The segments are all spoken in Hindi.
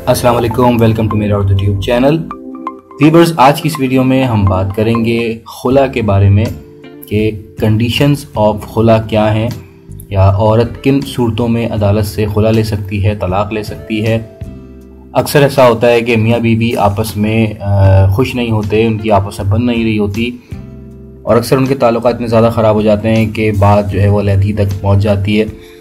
अस्सलाम वालेकुम, वेलकम टू मेरा यूट्यूब चैनल। व्यूअर्स, आज की इस वीडियो में हम बात करेंगे खुला के बारे में कि कंडीशंस ऑफ खुला क्या हैं, या औरत किन सूरतों में अदालत से खुला ले सकती है, तलाक ले सकती है। अक्सर ऐसा होता है कि मियाँ बीवी आपस में खुश नहीं होते, उनकी आपस में बन नहीं रही होती और अक्सर उनके ताल्लुकात इतने ज़्यादा ख़राब हो जाते हैं कि बात जो है वो अलहदगी तक पहुँच जाती है।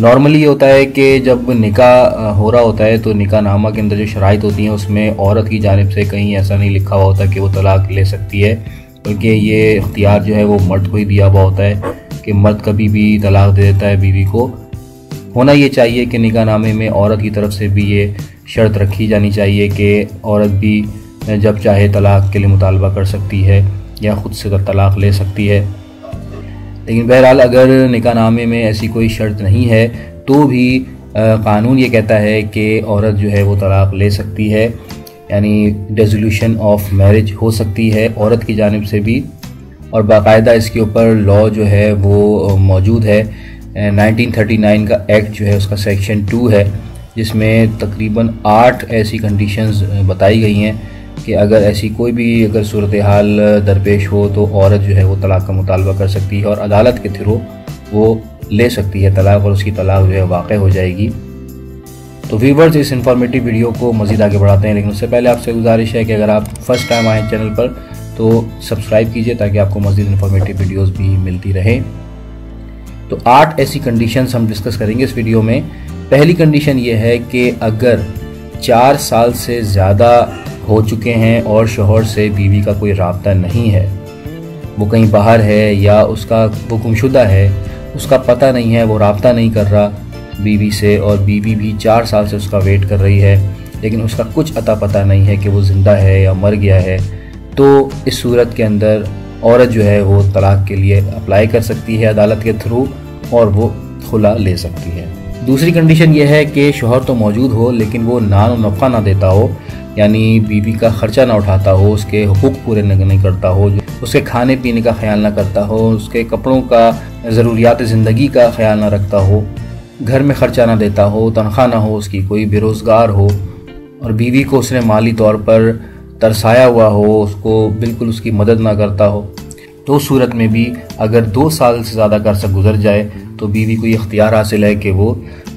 नॉर्मली ये होता है कि जब निकाह हो रहा होता है तो निकाह नामा के अंदर जो शराइत होती हैं उसमें औरत की जानिब से कहीं ऐसा नहीं लिखा हुआ होता कि वो तलाक ले सकती है, बल्कि ये इख्तियार जो है वो मर्द को ही दिया हुआ होता है कि मर्द कभी भी तलाक दे देता है बीवी को। होना ये चाहिए कि निकाह नामे में औरत की तरफ से भी ये शर्त रखी जानी चाहिए कि औरत भी जब चाहे तलाक के लिए मुतालबा कर सकती है या ख़ुद से तलाक ले सकती है। लेकिन बहरहाल अगर निकाहनामे में ऐसी कोई शर्त नहीं है तो भी कानून ये कहता है कि औरत जो है वो तलाक ले सकती है, यानी डिसोल्यूशन ऑफ मैरिज हो सकती है औरत की जानिब से भी, और बाकायदा इसके ऊपर लॉ जो है वो मौजूद है। 1939 का एक्ट जो है उसका सेक्शन 2 है, जिसमें तकरीबन 8 ऐसी कंडीशंस बताई गई हैं कि अगर ऐसी कोई भी अगर सूरत हाल दरपेश हो तो औरत जो है वो तलाक का मुतालबा कर सकती है और अदालत के थ्रू वो ले सकती है तलाक, और उसकी तलाक जो है वाक़ हो जाएगी। तो व्यूअर्स, इस इन्फॉर्मेटिव वीडियो को मज़ीद आगे बढ़ाते हैं, लेकिन उससे पहले आपसे गुजारिश है कि अगर आप फर्स्ट टाइम आए चैनल पर तो सब्सक्राइब कीजिए ताकि आपको मज़ीद इन्फॉर्मेटिव वीडियोज़ भी मिलती रहे। तो 8 ऐसी कंडीशंस हम डिस्कस करेंगे इस वीडियो में। पहली कंडीशन ये है कि अगर 4 साल से ज़्यादा हो चुके हैं और शोहर से बीवी का कोई राब्ता नहीं है, वो कहीं बाहर है या वो गुमशुदा है, उसका पता नहीं है, वो राब्ता नहीं कर रहा बीवी से, और बीवी भी 4 साल से उसका वेट कर रही है लेकिन उसका कुछ अता पता नहीं है कि वो ज़िंदा है या मर गया है, तो इस सूरत के अंदर औरत जो है वो तलाक के लिए अप्लाई कर सकती है अदालत के थ्रू और वो खुला ले सकती है। दूसरी कंडीशन ये है कि शोहर तो मौजूद हो लेकिन वो नान और नफ़ा ना देता हो, यानी बीवी का ख़र्चा ना उठाता हो, उसके हुकूक पूरे नहीं करता हो, उसके खाने पीने का ख्याल ना करता हो, उसके कपड़ों का, ज़रूरियात ज़िंदगी का ख्याल ना रखता हो, घर में ख़र्चा ना देता हो, तनख्वाह ना हो उसकी, कोई बेरोज़गार हो और बीवी को उसने माली तौर पर तरसाया हुआ हो, उसको बिल्कुल उसकी मदद ना करता हो, तो उस सूरत में भी अगर 2 साल से ज़्यादा का अर्सा गुजर जाए तो बीवी को ये इख्तियार हासिल है कि वो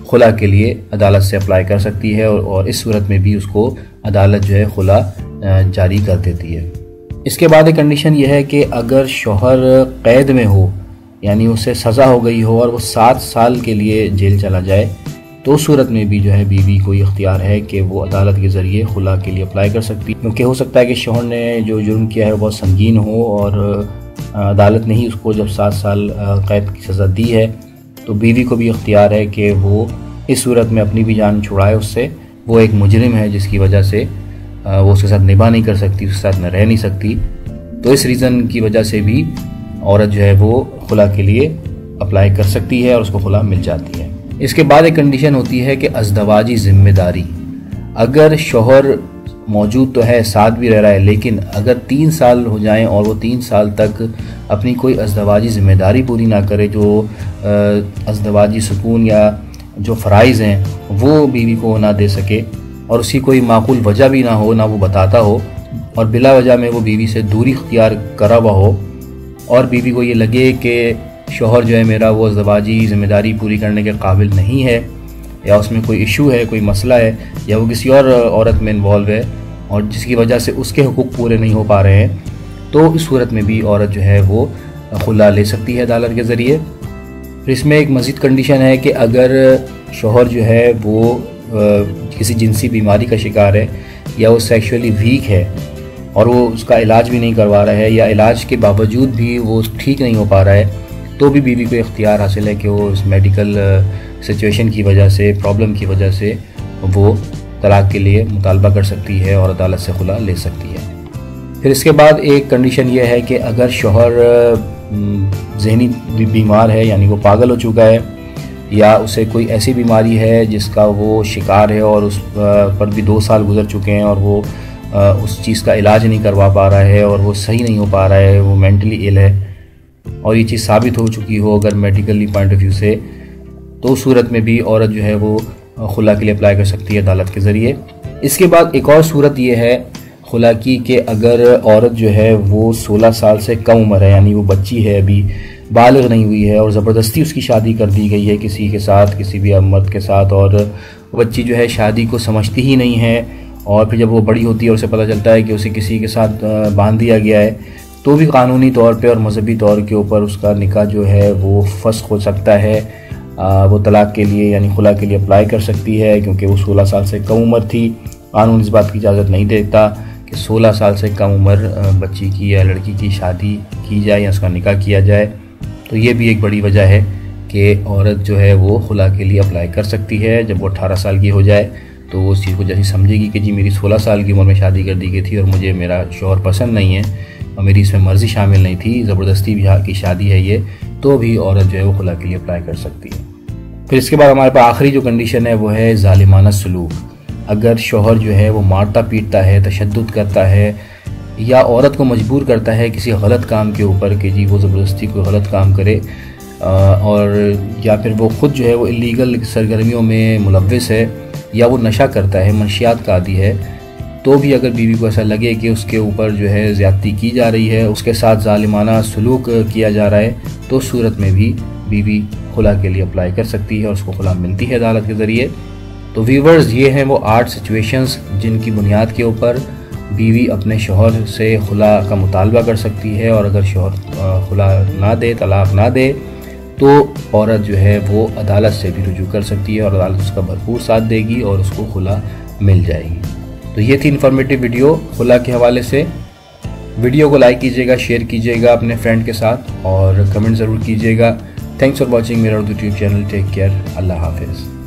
खुला के लिए अदालत से अप्लाई कर सकती है, और इस सूरत में भी उसको अदालत जो है खुला जारी कर देती है। इसके बाद एक कंडीशन यह है कि अगर शौहर कैद में हो, यानी उसे सज़ा हो गई हो और वो 7 साल के लिए जेल चला जाए, तो उस सूरत में भी जो है बीवी को इख्तियार है कि वो अदालत के ज़रिए खुला के लिए अप्लाई कर सकती है, क्योंकि हो सकता है कि शौहर ने जो जुर्म किया है वो बहुत संगीन हो और अदालत ने ही उसको जब 7 साल कैद की सज़ा दी है तो बीवी को भी इख्तियार है कि वो इस सूरत में अपनी भी जान छुड़ाए उससे। वो एक मुजरिम है जिसकी वजह से वो उसके साथ निभा नहीं कर सकती, उसके साथ न रह नहीं सकती, तो इस रीज़न की वजह से भी औरत जो है वो खुला के लिए अप्लाई कर सकती है और उसको खुला मिल जाती है। इसके बाद एक कंडीशन होती है कि अज़दवाजी ज़िम्मेदारी। अगर शौहर मौजूद तो है, साथ भी रह रहा है, लेकिन अगर 3 साल हो जाएं और वो 3 साल तक अपनी कोई अज़दवाजी ज़िम्मेदारी पूरी ना करे, जो अज़दवाजी सुकून या जो फ़राइज़ हैं वो बीवी को ना दे सके, और उसकी कोई माकूल वजह भी ना हो, ना वो बताता हो, और बिला वजह में वो बीवी से दूरी इख्तियार करा हुआ हो, और बीवी को ये लगे कि शौहर जो है मेरा वो अज़दवाजी ज़िम्मेदारी पूरी करने के काबिल नहीं है, या उसमें कोई इशू है, कोई मसला है, या वो किसी और औरत में इन्वॉल्व है और जिसकी वजह से उसके हुकूक पूरे नहीं हो पा रहे हैं, तो इस सूरत में भी औरत जो है वो खुला ले सकती है अदालत के ज़रिए। फिर इसमें एक मज़ीद कंडीशन है कि अगर शौहर जो है वो किसी जिनसी बीमारी का शिकार है या वो सेक्सुअली वीक है और वो उसका इलाज भी नहीं करवा रहा है, या इलाज के बावजूद भी वो ठीक नहीं हो पा रहा है, तो भी बीवी को इख्तियार हासिल है कि वो इस मेडिकल सिचुएशन की वजह से, प्रॉब्लम की वजह से वो तलाक के लिए मुतालबा कर सकती है और अदालत से खुला ले सकती है। फिर इसके बाद एक कंडीशन ये है कि अगर शौहर ज़हनी बीमार है, यानी वो पागल हो चुका है, या उसे कोई ऐसी बीमारी है जिसका वो शिकार है और उस पर भी 2 साल गुजर चुके हैं और वो उस चीज़ का इलाज नहीं करवा पा रहा है और वो सही नहीं हो पा रहा है, वो मेंटली इल है और ये चीज़ साबित हो चुकी हो अगर मेडिकली पॉइंट ऑफ व्यू से, तो उस सूरत में भी औरत जो है वो खुला के लिए अप्लाई कर सकती है अदालत के ज़रिए। इसके बाद एक और सूरत ये है खुला की कि अगर औरत जो है वो 16 साल से कम उम्र है, यानी वो बच्ची है, अभी बालिग नहीं हुई है और ज़बरदस्ती उसकी शादी कर दी गई है किसी के साथ, किसी भी मर्द के साथ, और बच्ची जो है शादी को समझती ही नहीं है, और फिर जब वो बड़ी होती है और उसे पता चलता है कि उसे किसी के साथ बांध दिया गया है, तो भी कानूनी तौर पे और मजहबी तौर के ऊपर उसका निकाह जो है वो फस्ख हो सकता है। वो तलाक के लिए यानी खुला के लिए अप्लाई कर सकती है, क्योंकि वो 16 साल से कम उम्र थी। कानून इस बात की इजाज़त नहीं देता कि 16 साल से कम उम्र बच्ची की या लड़की की शादी की जाए या उसका निकाह किया जाए। तो ये भी एक बड़ी वजह है कि औरत जो है वो खुला के लिए अप्लाई कर सकती है। जब वो 18 साल की हो जाए तो वो उस चीज़ को जैसे समझेगी कि जी मेरी 16 साल की उम्र में शादी कर दी गई थी और मुझे मेरा शौहर पसंद नहीं है और मेरी इसमें मर्ज़ी शामिल नहीं थी, ज़बरदस्ती ब्याह की शादी है ये, तो भी औरत जो है वो खुला के लिए अप्लाई कर सकती है। फिर इसके बाद हमारे पास आखिरी जो कंडीशन है वो है ज़ालिमाना सलूक। अगर शौहर जो है वो मारता पीटता है, तशद्दुद करता है या औरत को मजबूर करता है किसी गलत काम के ऊपर कि जी वो ज़बरदस्ती कोई गलत काम करे, और या फिर वो ख़ुद जो है वो इलीगल सरगर्मियों में मुलव्विस है या वो नशा करता है, मंशियात का आदी है, तो भी अगर बीवी को ऐसा लगे कि उसके ऊपर जो है ज़्यादती की जा रही है, उसके साथ ज़ालिमाना सलूक किया जा रहा है, तो उस सूरत में भी बीवी खुला के लिए अप्लाई कर सकती है और उसको खुला मिलती है अदालत के ज़रिए। तो व्यूवर्स, ये हैं वो 8 सिचुएशंस जिनकी बुनियाद के ऊपर बीवी अपने शौहर से खुला का मुतालबा कर सकती है, और अगर शौहर खुला ना दे, तलाक ना दे, तो औरत जो है वो अदालत से भी रुजू कर सकती है और अदालत उसका भरपूर साथ देगी और उसको खुला मिल जाएगी। तो ये थी इन्फॉर्मेटिव वीडियो खुला के हवाले से। वीडियो को लाइक कीजिएगा, शेयर कीजिएगा अपने फ्रेंड के साथ और कमेंट ज़रूर कीजिएगा। थैंक्स फॉर वॉचिंग मेरा Urdu YouTube channel. Take care, अल्लाह हाफिज़।